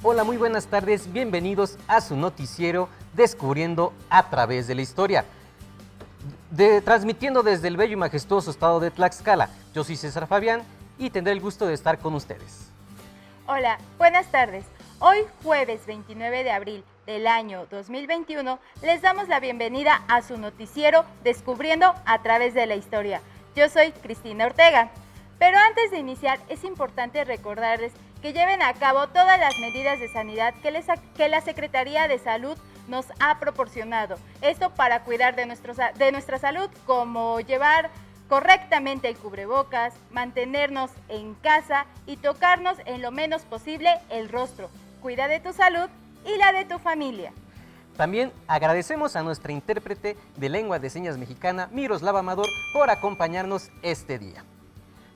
Hola, muy buenas tardes, bienvenidos a su noticiero Descubriendo a través de la historia. Transmitiendo desde el bello y majestuoso estado de Tlaxcala. Yo soy César Fabián y tendré el gusto de estar con ustedes. Hola, buenas tardes. Hoy, jueves 29 de abril del año 2021, les damos la bienvenida a su noticiero Descubriendo a través de la historia. Yo soy Cristina Ortega. Pero antes de iniciar, es importante recordarles que lleven a cabo todas las medidas de sanidad que la Secretaría de Salud nos ha proporcionado. Esto para cuidar de nuestra salud, como llevar correctamente el cubrebocas, mantenernos en casa y tocarnos en lo menos posible el rostro. Cuida de tu salud y la de tu familia. También agradecemos a nuestra intérprete de lengua de señas mexicana, Miroslava Amador, por acompañarnos este día.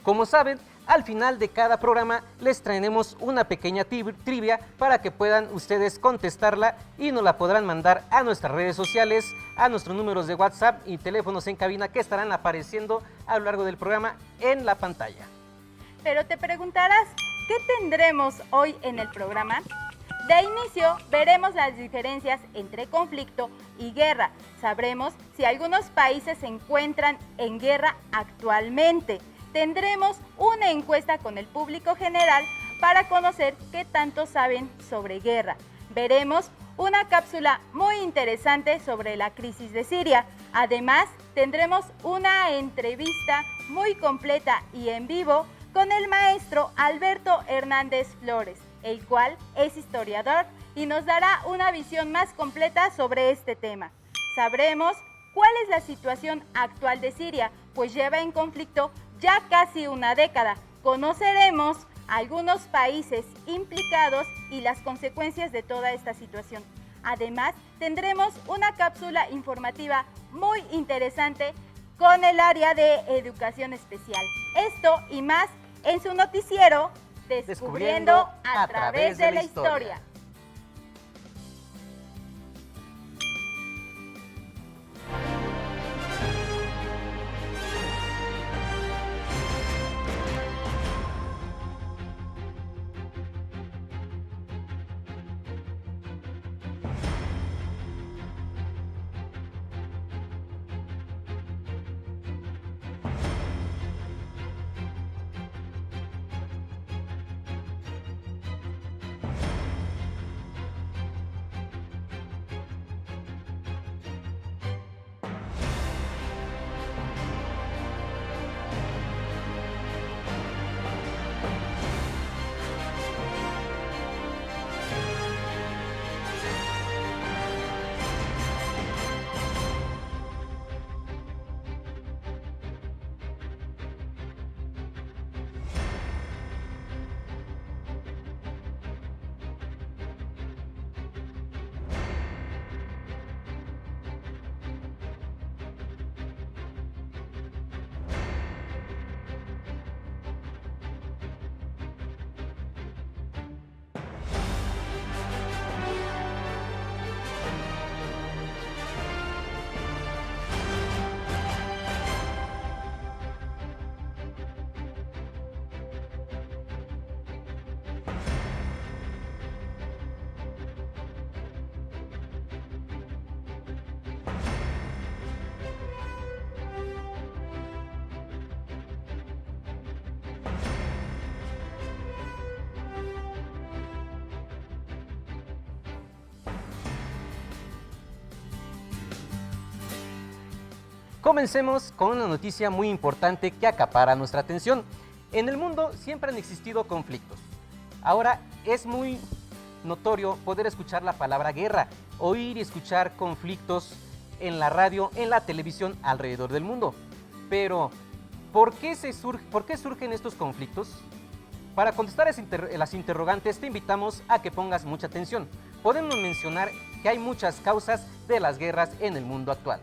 Como saben, al final de cada programa les traeremos una pequeña trivia para que puedan ustedes contestarla y nos la podrán mandar a nuestras redes sociales, a nuestros números de WhatsApp y teléfonos en cabina que estarán apareciendo a lo largo del programa en la pantalla. Pero te preguntarás, ¿qué tendremos hoy en el programa? De inicio, veremos las diferencias entre conflicto y guerra. Sabremos si algunos países se encuentran en guerra actualmente. Tendremos una encuesta con el público general para conocer qué tanto saben sobre guerra. Veremos una cápsula muy interesante sobre la crisis de Siria. Además, tendremos una entrevista muy completa y en vivo con el maestro Alberto Hernández Flores, el cual es historiador y nos dará una visión más completa sobre este tema. Sabremos cuál es la situación actual de Siria, pues lleva en conflicto ya casi una década. Conoceremos algunos países implicados y las consecuencias de toda esta situación. Además, tendremos una cápsula informativa muy interesante con el área de educación especial. Esto y más en su noticiero Descubriendo a través de la historia. Comencemos con una noticia muy importante que acapara nuestra atención. En el mundo siempre han existido conflictos. Ahora es muy notorio poder escuchar la palabra guerra, oír y escuchar conflictos en la radio, en la televisión alrededor del mundo. Pero, ¿por qué surgen estos conflictos? Para contestar las interrogantes te invitamos a que pongas mucha atención. Podemos mencionar que hay muchas causas de las guerras en el mundo actual.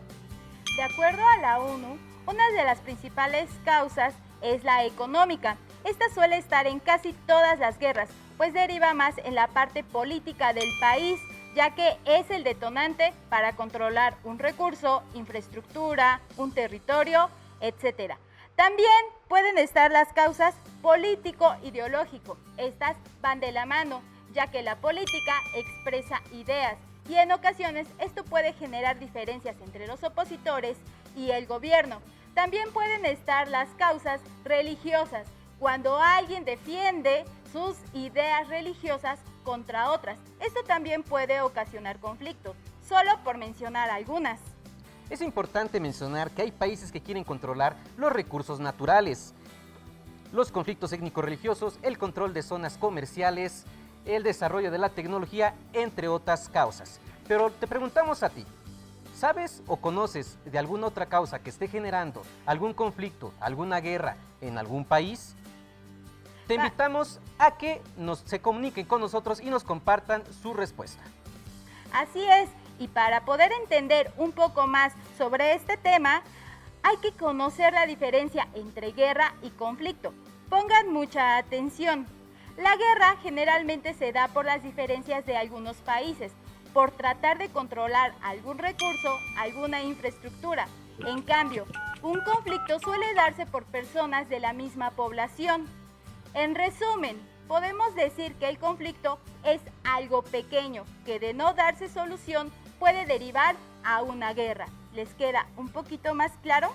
De acuerdo a la ONU, una de las principales causas es la económica. Esta suele estar en casi todas las guerras, pues deriva más en la parte política del país, ya que es el detonante para controlar un recurso, infraestructura, un territorio, etc. También pueden estar las causas político-ideológico. Estas van de la mano, ya que la política expresa ideas y en ocasiones esto puede generar diferencias entre los opositores y el gobierno. También pueden estar las causas religiosas, cuando alguien defiende sus ideas religiosas contra otras. Esto también puede ocasionar conflictos, solo por mencionar algunas. Es importante mencionar que hay países que quieren controlar los recursos naturales, los conflictos étnico-religiosos, el control de zonas comerciales, el desarrollo de la tecnología, entre otras causas. Pero te preguntamos a ti, ¿sabes o conoces de alguna otra causa que esté generando algún conflicto, alguna guerra en algún país? Te invitamos a que se comuniquen con nosotros y nos compartan su respuesta. Así es, y para poder entender un poco más sobre este tema, hay que conocer la diferencia entre guerra y conflicto. Pongan mucha atención. La guerra generalmente se da por las diferencias de algunos países, por tratar de controlar algún recurso, alguna infraestructura. En cambio, un conflicto suele darse por personas de la misma población. En resumen, podemos decir que el conflicto es algo pequeño que de no darse solución puede derivar a una guerra. ¿Les queda un poquito más claro?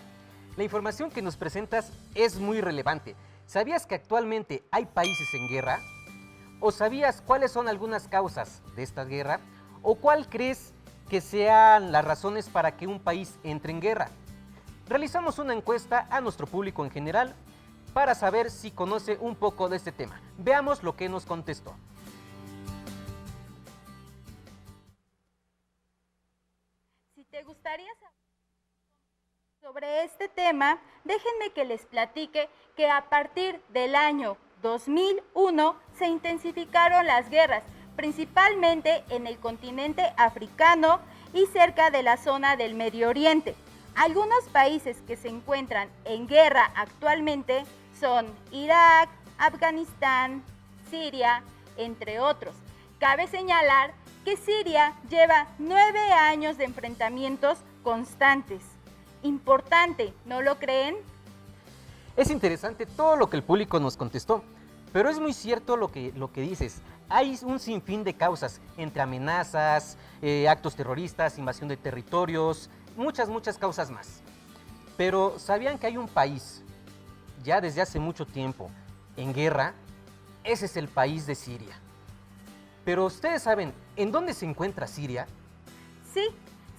La información que nos presentas es muy relevante. ¿Sabías que actualmente hay países en guerra? ¿O sabías cuáles son algunas causas de esta guerra? ¿O cuál crees que sean las razones para que un país entre en guerra? Realizamos una encuesta a nuestro público en general para saber si conoce un poco de este tema. Veamos lo que nos contestó. Si te gustaría saber sobre este tema, déjenme que les platique que a partir del año 2001 se intensificaron las guerras, principalmente en el continente africano y cerca de la zona del Medio Oriente. Algunos países que se encuentran en guerra actualmente son Irak, Afganistán, Siria, entre otros. Cabe señalar que Siria lleva 9 años de enfrentamientos constantes. Importante, ¿no lo creen? Es interesante todo lo que el público nos contestó, pero es muy cierto lo que dices. Hay un sinfín de causas, entre amenazas, actos terroristas, invasión de territorios, muchas causas más. Pero ¿sabían que hay un país, ya desde hace mucho tiempo, en guerra? Ese es el país de Siria. Pero ¿ustedes saben en dónde se encuentra Siria? Sí,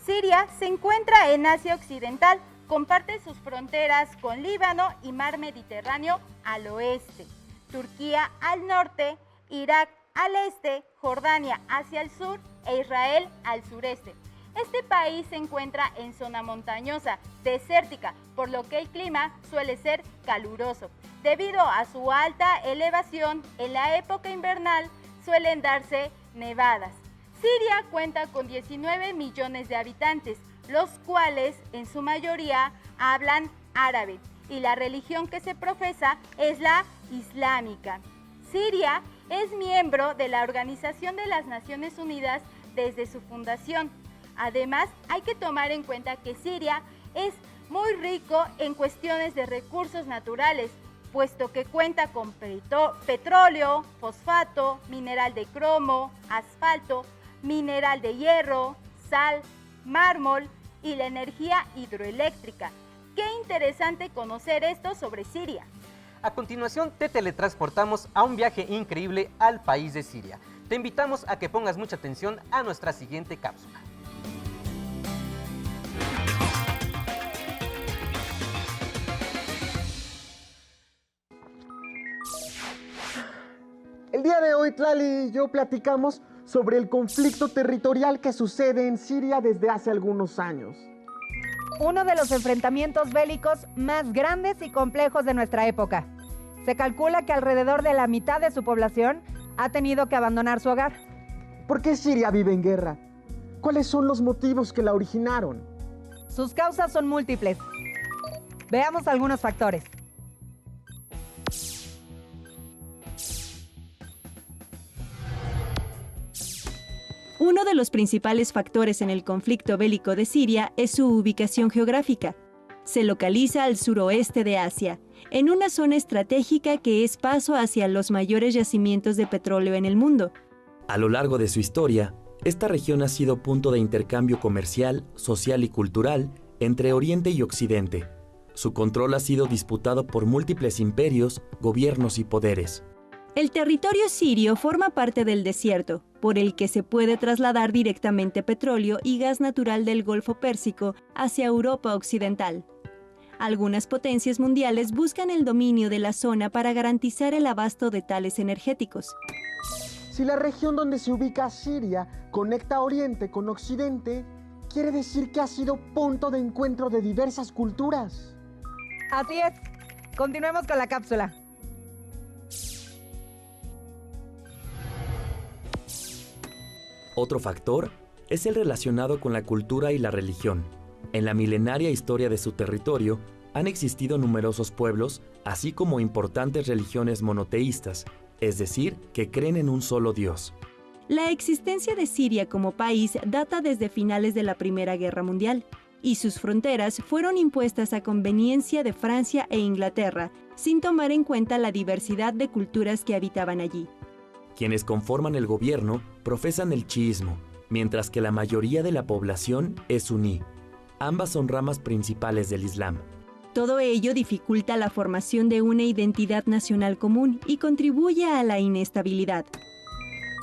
Siria se encuentra en Asia Occidental, comparte sus fronteras con Líbano y Mar Mediterráneo al oeste, Turquía al norte, Irak al este, Jordania hacia el sur e Israel al sureste. Este país se encuentra en zona montañosa, desértica, por lo que el clima suele ser caluroso. Debido a su alta elevación, en la época invernal suelen darse nevadas. Siria cuenta con 19 millones de habitantes, los cuales en su mayoría hablan árabe, y la religión que se profesa es la islámica. Siria es miembro de la Organización de las Naciones Unidas desde su fundación. Además, hay que tomar en cuenta que Siria es muy rico en cuestiones de recursos naturales, puesto que cuenta con petróleo, fosfato, mineral de cromo, asfalto, mineral de hierro, sal, mármol y la energía hidroeléctrica. Qué interesante conocer esto sobre Siria. A continuación te teletransportamos a un viaje increíble al país de Siria. Te invitamos a que pongas mucha atención a nuestra siguiente cápsula. El día de hoy, Tlali y yo platicamos sobre el conflicto territorial que sucede en Siria desde hace algunos años. Uno de los enfrentamientos bélicos más grandes y complejos de nuestra época. Se calcula que alrededor de la mitad de su población ha tenido que abandonar su hogar. ¿Por qué Siria vive en guerra? ¿Cuáles son los motivos que la originaron? Sus causas son múltiples. Veamos algunos factores. Uno de los principales factores en el conflicto bélico de Siria es su ubicación geográfica. Se localiza al suroeste de Asia, en una zona estratégica que es paso hacia los mayores yacimientos de petróleo en el mundo. A lo largo de su historia, esta región ha sido punto de intercambio comercial, social y cultural entre Oriente y Occidente. Su control ha sido disputado por múltiples imperios, gobiernos y poderes. El territorio sirio forma parte del desierto, por el que se puede trasladar directamente petróleo y gas natural del Golfo Pérsico hacia Europa Occidental. Algunas potencias mundiales buscan el dominio de la zona para garantizar el abasto de tales energéticos. Si la región donde se ubica Siria conecta Oriente con Occidente, quiere decir que ha sido punto de encuentro de diversas culturas. Así es. Continuemos con la cápsula. Otro factor es el relacionado con la cultura y la religión. En la milenaria historia de su territorio han existido numerosos pueblos, así como importantes religiones monoteístas, es decir, que creen en un solo Dios. La existencia de Siria como país data desde finales de la Primera Guerra Mundial, y sus fronteras fueron impuestas a conveniencia de Francia e Inglaterra, sin tomar en cuenta la diversidad de culturas que habitaban allí. Quienes conforman el gobierno profesan el chiismo, mientras que la mayoría de la población es suní. Ambas son ramas principales del Islam. Todo ello dificulta la formación de una identidad nacional común y contribuye a la inestabilidad.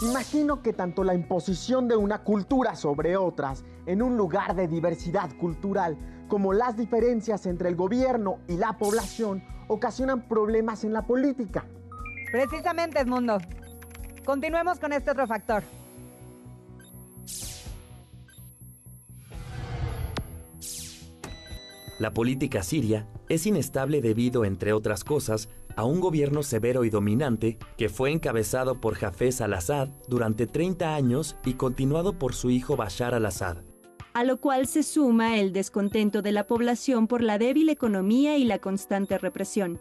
Imagino que tanto la imposición de una cultura sobre otras en un lugar de diversidad cultural como las diferencias entre el gobierno y la población ocasionan problemas en la política. Precisamente, Edmundo. Continuemos con este otro factor. La política siria es inestable debido, entre otras cosas, a un gobierno severo y dominante que fue encabezado por Hafez al-Assad durante 30 años y continuado por su hijo Bashar al-Assad. A lo cual se suma el descontento de la población por la débil economía y la constante represión.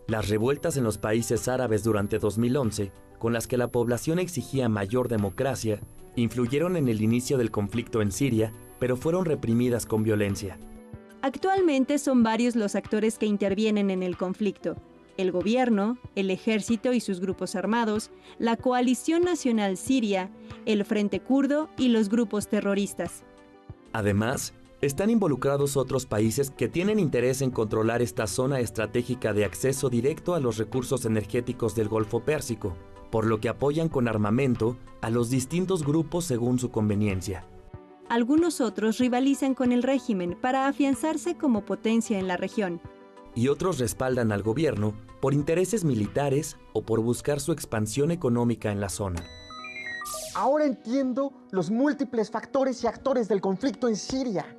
Las revueltas en los países árabes durante 2011, con las que la población exigía mayor democracia, influyeron en el inicio del conflicto en Siria, pero fueron reprimidas con violencia. Actualmente son varios los actores que intervienen en el conflicto: el gobierno, el ejército y sus grupos armados, la Coalición Nacional Siria, el Frente Kurdo y los grupos terroristas. Además, están involucrados otros países que tienen interés en controlar esta zona estratégica de acceso directo a los recursos energéticos del Golfo Pérsico, por lo que apoyan con armamento a los distintos grupos según su conveniencia. Algunos otros rivalizan con el régimen para afianzarse como potencia en la región. Y otros respaldan al gobierno por intereses militares o por buscar su expansión económica en la zona. Ahora entiendo los múltiples factores y actores del conflicto en Siria.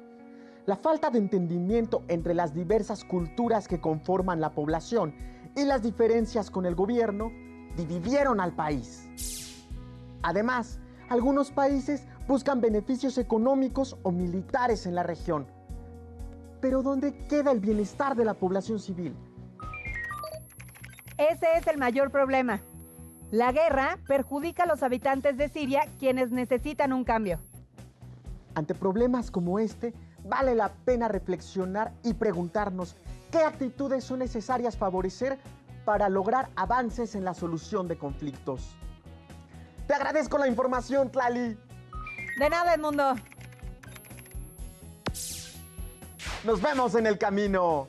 La falta de entendimiento entre las diversas culturas que conforman la población y las diferencias con el gobierno dividieron al país. Además, algunos países buscan beneficios económicos o militares en la región. Pero ¿dónde queda el bienestar de la población civil? Ese es el mayor problema. La guerra perjudica a los habitantes de Siria, quienes necesitan un cambio. Ante problemas como este, vale la pena reflexionar y preguntarnos qué actitudes son necesarias favorecer para lograr avances en la solución de conflictos. Te agradezco la información, Tlali. De nada, Edmundo. Nos vemos en el camino.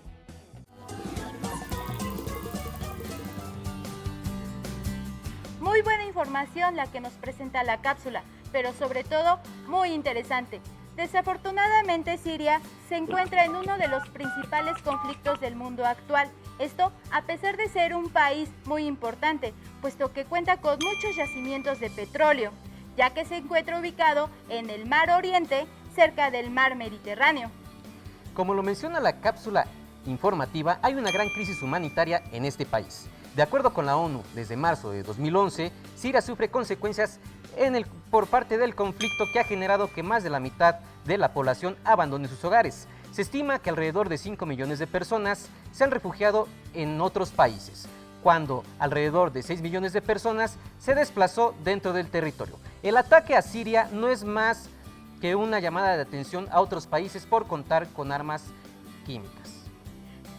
Muy buena información la que nos presenta la cápsula, pero sobre todo muy interesante. Desafortunadamente, Siria se encuentra en uno de los principales conflictos del mundo actual. Esto a pesar de ser un país muy importante, puesto que cuenta con muchos yacimientos de petróleo, ya que se encuentra ubicado en el Mar Oriente, cerca del Mar Mediterráneo. Como lo menciona la cápsula informativa, hay una gran crisis humanitaria en este país. De acuerdo con la ONU, desde marzo de 2011, Siria sufre consecuencias por parte del conflicto que ha generado que más de la mitad de la población abandone sus hogares. Se estima que alrededor de 5 millones de personas se han refugiado en otros países, cuando alrededor de 6 millones de personas se desplazó dentro del territorio. El ataque a Siria no es más que una llamada de atención a otros países por contar con armas químicas.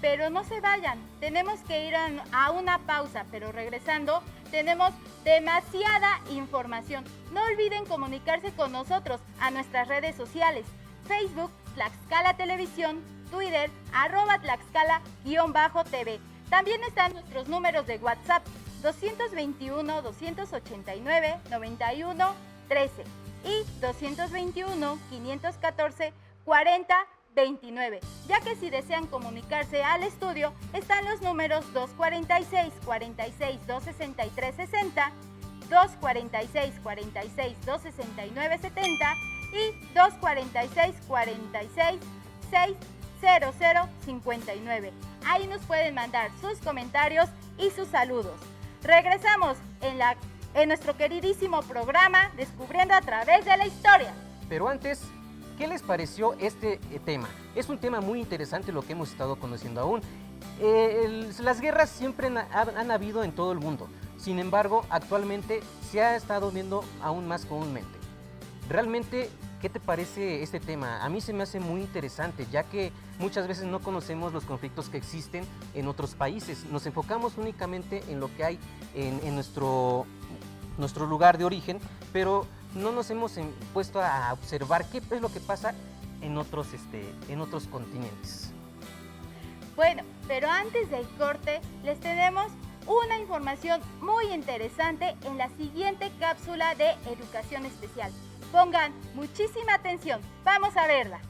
Pero no se vayan, tenemos que ir a una pausa, pero regresando tenemos demasiada información. No olviden comunicarse con nosotros a nuestras redes sociales, Facebook, Tlaxcala Televisión, Twitter, @Tlaxcala_TV. También están nuestros números de WhatsApp, 221-289-91-13 y 221-514-40-29, ya que si desean comunicarse al estudio, están los números 246-46-263-60, 246-46-269-70 y 246-46-600-59. Ahí nos pueden mandar sus comentarios y sus saludos. Regresamos en nuestro queridísimo programa Descubriendo a través de la historia. Pero antes, ¿qué les pareció este tema? Es un tema muy interesante lo que hemos estado conociendo aún. Las guerras siempre han habido en todo el mundo. Sin embargo, actualmente se ha estado viendo aún más comúnmente. Realmente, ¿qué te parece este tema? A mí se me hace muy interesante, ya que muchas veces no conocemos los conflictos que existen en otros países. Nos enfocamos únicamente en lo que hay en nuestro lugar de origen, pero no nos hemos puesto a observar qué es lo que pasa en otros continentes. Bueno, pero antes del corte les tenemos una información muy interesante en la siguiente cápsula de educación especial. Pongan muchísima atención, vamos a verla.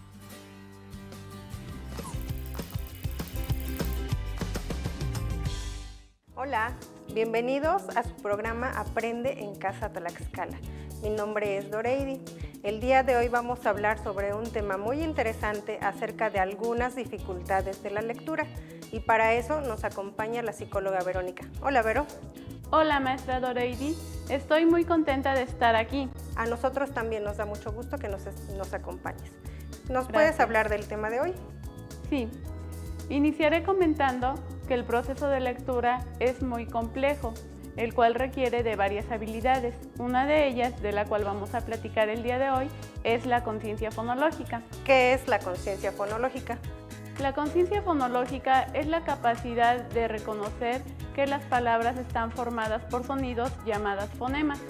Hola, bienvenidos a su programa Aprende en Casa Tlaxcala. Mi nombre es Doreidi. El día de hoy vamos a hablar sobre un tema muy interesante acerca de algunas dificultades de la lectura y para eso nos acompaña la psicóloga Verónica. Hola, Vero. Hola, maestra Doreidi. Estoy muy contenta de estar aquí. A nosotros también nos da mucho gusto que nos acompañes. ¿Nos Gracias. puedes hablar del tema de hoy? Sí. Iniciaré comentando que el proceso de lectura es muy complejo, el cual requiere de varias habilidades. Una de ellas, de la cual vamos a platicar el día de hoy, es la conciencia fonológica. ¿Qué es la conciencia fonológica? La conciencia fonológica es la capacidad de reconocer que las palabras están formadas por sonidos llamadas fonemas.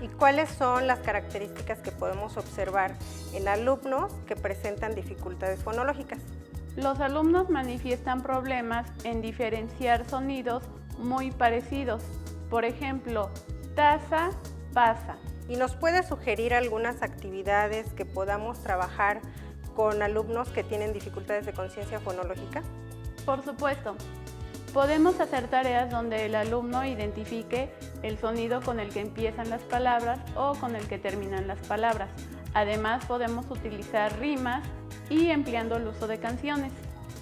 ¿Y cuáles son las características que podemos observar en alumnos que presentan dificultades fonológicas? Los alumnos manifiestan problemas en diferenciar sonidos muy parecidos. Por ejemplo, taza, pasa. ¿Y nos puede sugerir algunas actividades que podamos trabajar con alumnos que tienen dificultades de conciencia fonológica? Por supuesto. Podemos hacer tareas donde el alumno identifique el sonido con el que empiezan las palabras o con el que terminan las palabras. Además, podemos utilizar rimas y empleando el uso de canciones.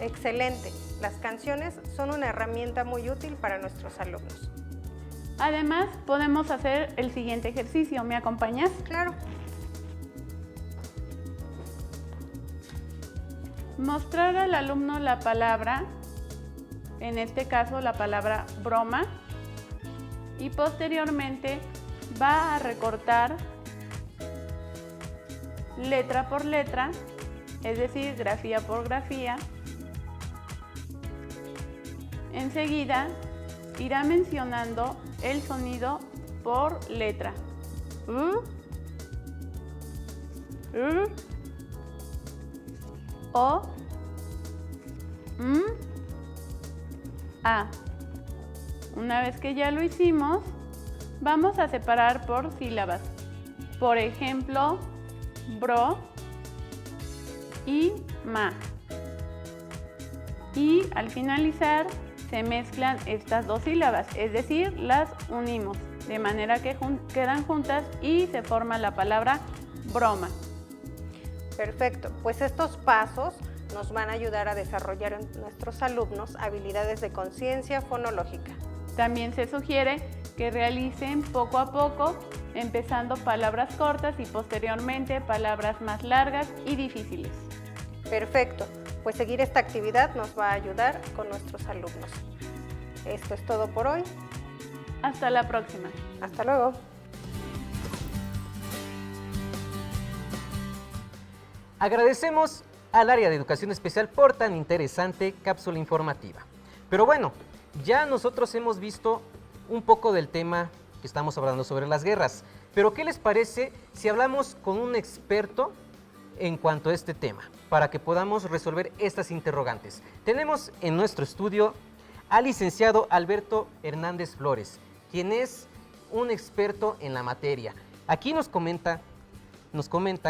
Excelente. Las canciones son una herramienta muy útil para nuestros alumnos. Además, podemos hacer el siguiente ejercicio. ¿Me acompañas? Claro. Mostrar al alumno la palabra, en este caso la palabra broma, y posteriormente va a recortar letra por letra, es decir, grafía por grafía. Enseguida irá mencionando el sonido por letra. O, A. Una vez que ya lo hicimos, vamos a separar por sílabas. Por ejemplo, bro y ma. Y al finalizar se mezclan estas dos sílabas, es decir, las unimos, de manera que quedan juntas y se forma la palabra broma. Perfecto, pues estos pasos nos van a ayudar a desarrollar en nuestros alumnos habilidades de conciencia fonológica. También se sugiere que realicen poco a poco, empezando palabras cortas y posteriormente palabras más largas y difíciles. Perfecto, pues seguir esta actividad nos va a ayudar con nuestros alumnos. Esto es todo por hoy. Hasta la próxima. Hasta luego. Agradecemos al área de educación especial por tan interesante cápsula informativa. Pero bueno, ya nosotros hemos visto un poco del tema que estamos hablando sobre las guerras, pero ¿qué les parece si hablamos con un experto en cuanto a este tema, para que podamos resolver estas interrogantes? Tenemos en nuestro estudio al licenciado Alberto Hernández Flores, quien es un experto en la materia. Aquí nos comentan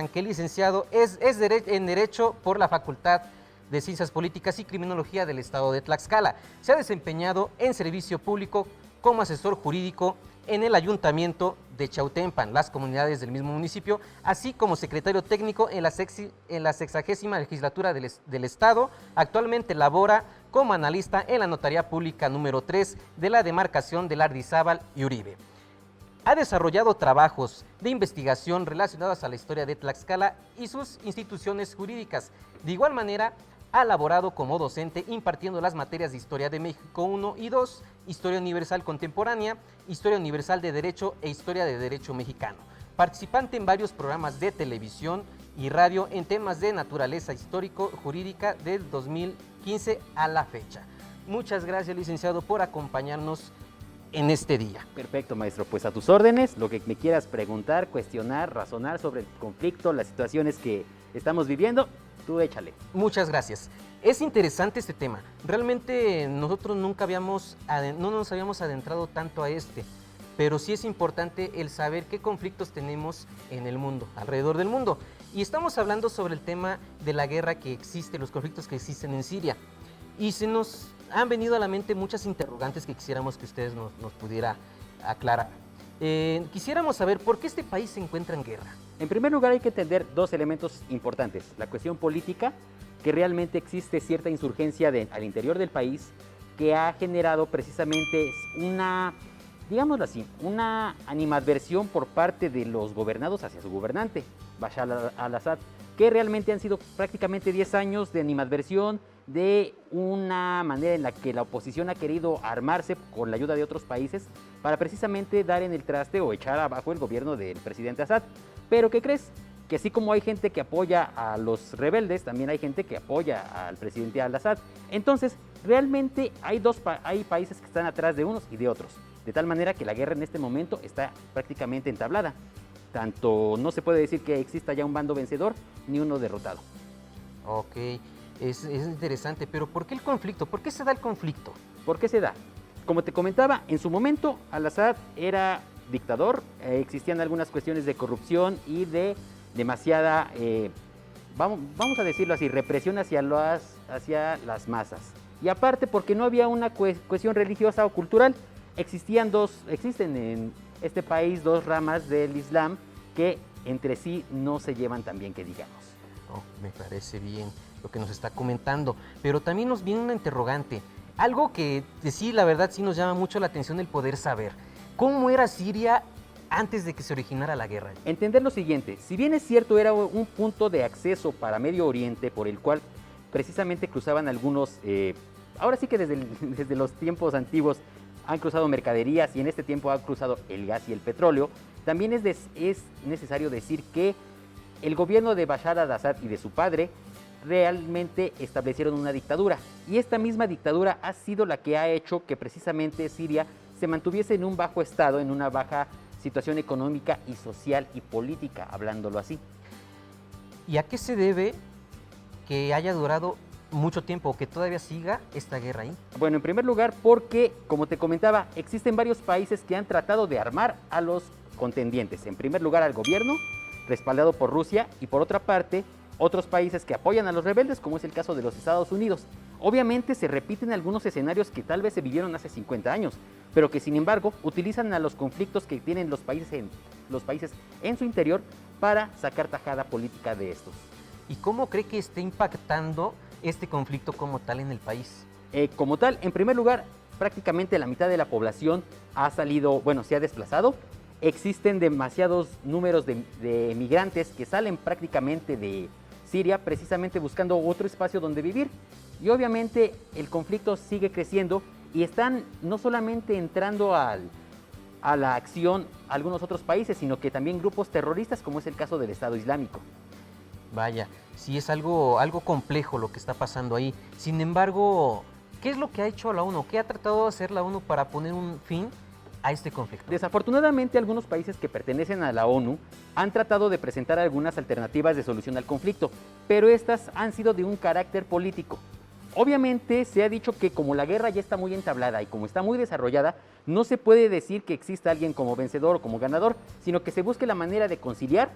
que el licenciado es en Derecho por la Facultad de Ciencias Políticas y Criminología del Estado de Tlaxcala. Se ha desempeñado en servicio público como asesor jurídico en el Ayuntamiento de Chautempan, las comunidades del mismo municipio, así como secretario técnico en la 60ª legislatura del Estado. Actualmente labora como analista en la Notaría Pública número 3 de la demarcación de Lardizábal y Uribe. Ha desarrollado trabajos de investigación relacionados a la historia de Tlaxcala y sus instituciones jurídicas. De igual manera, ha laborado como docente impartiendo las materias de Historia de México 1 y 2, Historia Universal Contemporánea, Historia Universal de Derecho e Historia de Derecho Mexicano. Participante en varios programas de televisión y radio en temas de naturaleza histórico-jurídica del 2015 a la fecha. Muchas gracias, licenciado, por acompañarnos en este día. Perfecto, maestro. Pues a tus órdenes, lo que me quieras preguntar, cuestionar, razonar sobre el conflicto, las situaciones que estamos viviendo, tú échale. Muchas gracias. Es interesante este tema. Realmente nosotros no nos habíamos adentrado tanto a este, pero sí es importante el saber qué conflictos tenemos en el mundo, alrededor del mundo. Y estamos hablando sobre el tema de la guerra que existe, los conflictos que existen en Siria. Y se nos han venido a la mente muchas interrogantes que quisiéramos que ustedes nos pudiera aclarar. Quisiéramos saber por qué este país se encuentra en guerra. En primer lugar, hay que entender dos elementos importantes. La cuestión política, que realmente existe cierta insurgencia al interior del país que ha generado precisamente una, digámoslo así, una animadversión por parte de los gobernados hacia su gobernante, Bashar al-Assad, que realmente han sido prácticamente 10 años de animadversión, de una manera en la que la oposición ha querido armarse con la ayuda de otros países para precisamente dar en el traste o echar abajo el gobierno del presidente Assad. Pero ¿qué crees? Que así como hay gente que apoya a los rebeldes, también hay gente que apoya al presidente al-Assad. Entonces, realmente hay países que están atrás de unos y de otros, de tal manera que la guerra en este momento está prácticamente entablada. Tanto no se puede decir que exista ya un bando vencedor ni uno derrotado. Ok, es interesante, pero ¿por qué el conflicto? ¿Por qué se da el conflicto? ¿Por qué se da? Como te comentaba, en su momento al-Assad era dictador, existían algunas cuestiones de corrupción y de demasiada, vamos a decirlo así, represión hacia las masas. Y aparte, porque no había una cuestión religiosa o cultural, existen en este país dos ramas del Islam que entre sí no se llevan tan bien, que digamos. Oh, me parece bien lo que nos está comentando, pero también nos viene una interrogante, algo que sí, la verdad, sí nos llama mucho la atención el poder saber. ¿Cómo era Siria antes de que se originara la guerra? Entender lo siguiente, si bien es cierto era un punto de acceso para Medio Oriente por el cual precisamente cruzaban algunos, ahora sí que desde los tiempos antiguos han cruzado mercaderías y en este tiempo han cruzado el gas y el petróleo, también es necesario decir que el gobierno de Bashar al-Assad y de su padre realmente establecieron una dictadura, y esta misma dictadura ha sido la que ha hecho que precisamente Siria se mantuviese en un bajo estado, en una baja situación económica y social y política, hablándolo así. ¿Y a qué se debe que haya durado mucho tiempo o que todavía siga esta guerra ahí? Bueno, en primer lugar porque, como te comentaba, existen varios países que han tratado de armar a los contendientes. En primer lugar al gobierno, respaldado por Rusia, y por otra parte, otros países que apoyan a los rebeldes, como es el caso de los Estados Unidos. Obviamente se repiten algunos escenarios que tal vez se vivieron hace 50 años, pero que sin embargo utilizan a los conflictos que tienen los países en su interior para sacar tajada política de estos. ¿Y cómo cree que esté impactando este conflicto como tal en el país? Como tal, en primer lugar, prácticamente la mitad de la población se ha desplazado. Existen demasiados números de migrantes que salen prácticamente de Siria precisamente buscando otro espacio donde vivir. Y obviamente el conflicto sigue creciendo y están no solamente entrando a la acción algunos otros países, sino que también grupos terroristas, como es el caso del Estado Islámico. Vaya, sí es algo complejo lo que está pasando ahí. Sin embargo, ¿qué es lo que ha hecho la ONU? ¿Qué ha tratado de hacer la ONU para poner un fin a este conflicto? Desafortunadamente, algunos países que pertenecen a la ONU han tratado de presentar algunas alternativas de solución al conflicto, pero estas han sido de un carácter político. Obviamente se ha dicho que como la guerra ya está muy entablada y como está muy desarrollada, no se puede decir que exista alguien como vencedor o como ganador, sino que se busque la manera de conciliar,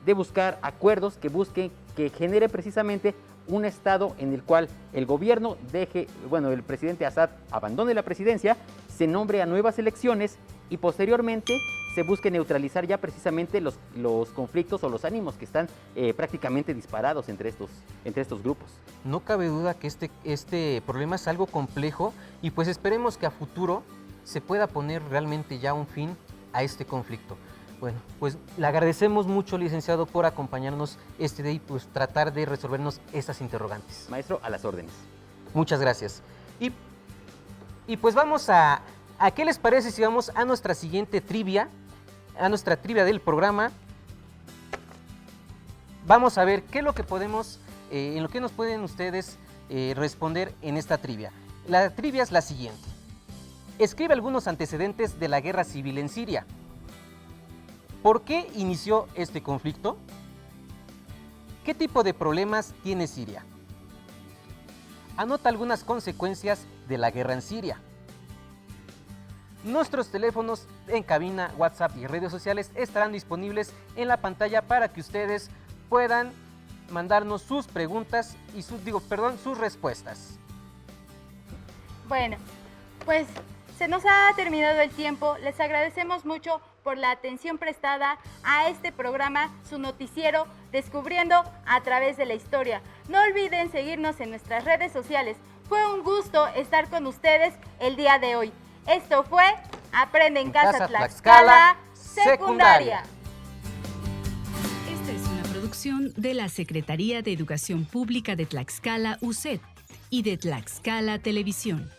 de buscar acuerdos que genere precisamente un estado en el cual el gobierno el presidente Assad abandone la presidencia, se nombre a nuevas elecciones y posteriormente se busque neutralizar ya precisamente los conflictos o los ánimos que están prácticamente disparados entre estos grupos. No cabe duda que este problema es algo complejo y pues esperemos que a futuro se pueda poner realmente ya un fin a este conflicto. Bueno, pues le agradecemos mucho, licenciado, por acompañarnos este día y pues tratar de resolvernos estas interrogantes. Maestro, a las órdenes. Muchas gracias. Y pues vamos a ¿qué les parece si vamos a nuestra siguiente trivia? A nuestra trivia del programa. Vamos a ver qué es lo que podemos, en lo que nos pueden ustedes responder en esta trivia. La trivia es la siguiente. Escribe algunos antecedentes de la guerra civil en Siria. ¿Por qué inició este conflicto? ¿Qué tipo de problemas tiene Siria? Anota algunas consecuencias de la guerra en Siria. Nuestros teléfonos en cabina, WhatsApp y redes sociales estarán disponibles en la pantalla para que ustedes puedan mandarnos sus preguntas y sus respuestas. Bueno, pues se nos ha terminado el tiempo. Les agradecemos mucho por la atención prestada a este programa, su noticiero Descubriendo a través de la historia. No olviden seguirnos en nuestras redes sociales. Fue un gusto estar con ustedes el día de hoy. Esto fue Aprende en Casa Tlaxcala Secundaria. Esta es una producción de la Secretaría de Educación Pública de Tlaxcala, UCET, y de Tlaxcala Televisión.